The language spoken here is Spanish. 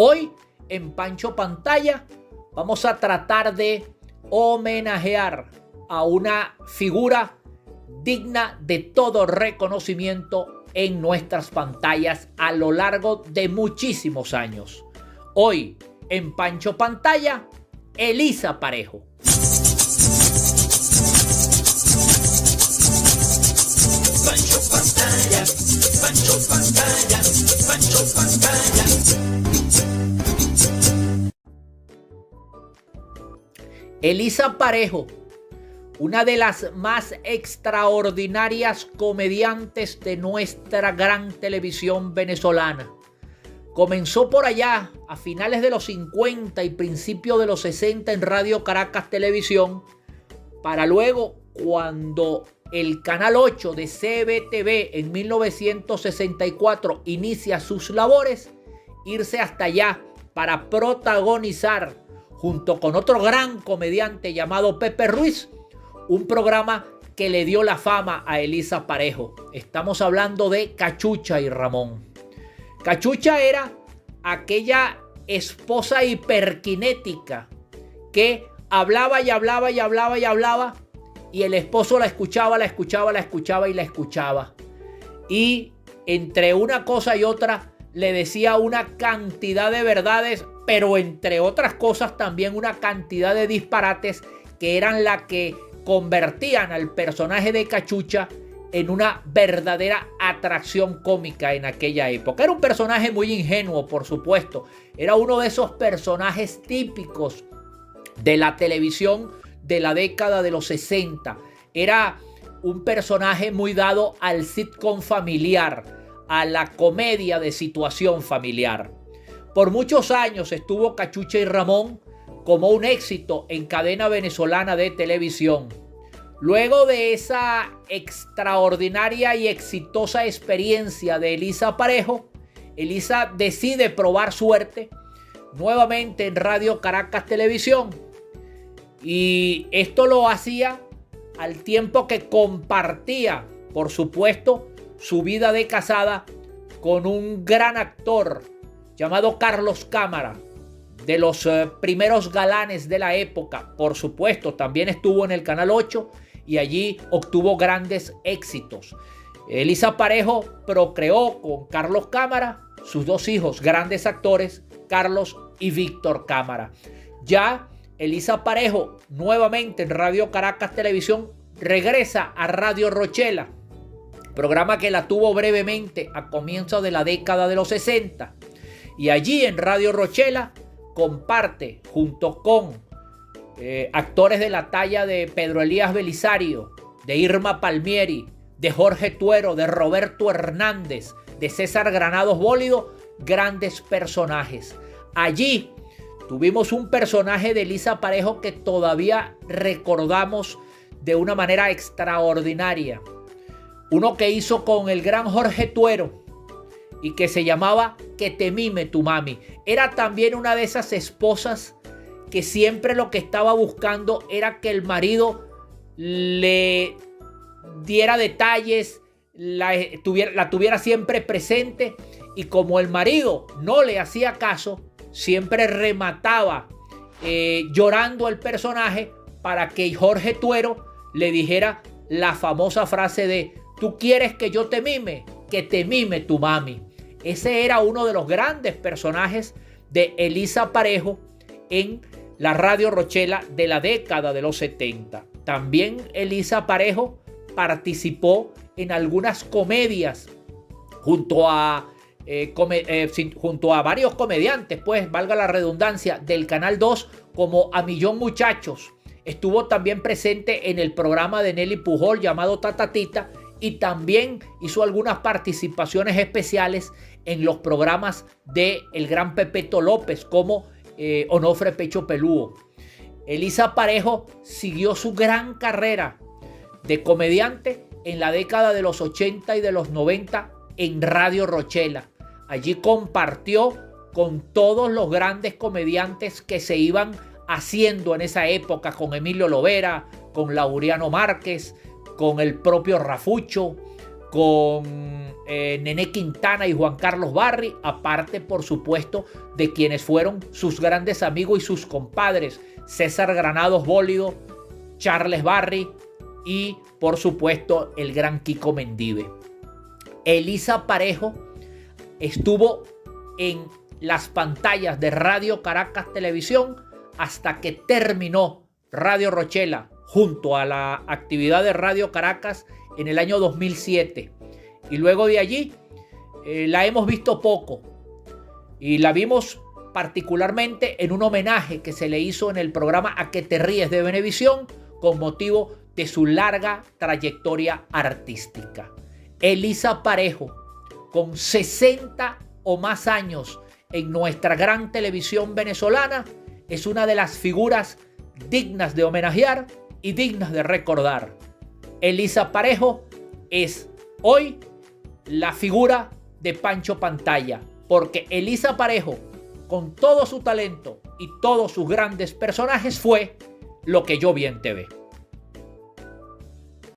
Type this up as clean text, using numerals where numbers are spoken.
Hoy en Pancho Pantalla vamos a tratar de homenajear a una figura digna de todo reconocimiento en nuestras pantallas a lo largo de muchísimos años. Hoy en Pancho Pantalla, Elisa Parejo. Pancho Pantalla, Pancho Pantalla, Pancho Pantalla. Elisa Parejo, una de las más extraordinarias comediantes de nuestra gran televisión venezolana. Comenzó por allá a finales de los 50 y principios de los 60 en Radio Caracas Televisión, para luego, cuando el Canal 8 de CBTV en 1964 inicia sus labores, irse hasta allá para protagonizar, junto con otro gran comediante llamado Pepe Ruiz, un programa que le dio la fama a Elisa Parejo. Estamos hablando de Cachucha y Ramón. Cachucha era aquella esposa hiperkinética que hablaba y hablaba y hablaba y hablaba, y el esposo la escuchaba y la escuchaba. Y entre una cosa y otra le decía una cantidad de verdades, pero entre otras cosas también una cantidad de disparates que eran la que convertían al personaje de Cachucha en una verdadera atracción cómica en aquella época. Era un personaje muy ingenuo, por supuesto. Era uno de esos personajes típicos de la televisión de la década de los 60. Era un personaje muy dado al sitcom familiar, a la comedia de situación familiar. Por muchos años estuvo Cachucha y Ramón como un éxito en cadena venezolana de televisión. Luego de esa extraordinaria y exitosa experiencia de Elisa Parejo, Elisa decide probar suerte nuevamente en Radio Caracas Televisión. Y esto lo hacía al tiempo que compartía, por supuesto, su vida de casada con un gran actor llamado Carlos Cámara, de los primeros galanes de la época. Por supuesto, también estuvo en el Canal 8 y allí obtuvo grandes éxitos. Elisa Parejo procreó con Carlos Cámara sus dos hijos, grandes actores, Carlos y Víctor Cámara. Ya Elisa Parejo, nuevamente en Radio Caracas Televisión, regresa a Radio Rochela, programa que la tuvo brevemente a comienzos de la década de los 60. Y allí en Radio Rochela comparte junto con actores de la talla de Pedro Elías Belisario, de Irma Palmieri, de Jorge Tuero, de Roberto Hernández, de César Granados Bólido, grandes personajes. Allí tuvimos un personaje de Elisa Parejo que todavía recordamos de una manera extraordinaria. Uno que hizo con el gran Jorge Tuero y que se llamaba Que te mime tu mami. Era también una de esas esposas que siempre lo que estaba buscando era que el marido le diera detalles, la tuviera siempre presente, y como el marido no le hacía caso, siempre remataba llorando el personaje para que Jorge Tuero le dijera la famosa frase de: ¿tú quieres que yo te mime? Que te mime tu mami. Ese era uno de los grandes personajes de Elisa Parejo en la Radio Rochela de la década de los 70. También Elisa Parejo participó en algunas comedias junto a varios comediantes, pues valga la redundancia, del Canal 2, como A Millón Muchachos. Estuvo también presente en el programa de Nelly Pujol llamado Tatatita, y también hizo algunas participaciones especiales en los programas de el gran Pepeto López, como Onofre Pecho Pelúo. Elisa Parejo siguió su gran carrera de comediante en la década de los 80 y de los 90 en Radio Rochela. Allí compartió con todos los grandes comediantes que se iban haciendo en esa época, con Emilio Lovera, con Laureano Márquez, con el propio Rafucho, con Nené Quintana y Juan Carlos Barry, aparte por supuesto de quienes fueron sus grandes amigos y sus compadres, César Granados Bólido, Charles Barry y por supuesto el gran Kiko Mendive. Elisa Parejo estuvo en las pantallas de Radio Caracas Televisión hasta que terminó Radio Rochela junto a la actividad de Radio Caracas en el año 2007. Y luego de allí la hemos visto poco. Y la vimos particularmente en un homenaje que se le hizo en el programa A que te ríes de Venevisión con motivo de su larga trayectoria artística. Elisa Parejo, con 60 o más años en nuestra gran televisión venezolana, es una de las figuras dignas de homenajear y dignas de recordar. Elisa Parejo es hoy la figura de Pancho Pantalla, porque Elisa Parejo, con todo su talento y todos sus grandes personajes, fue Lo que yo vi en TV.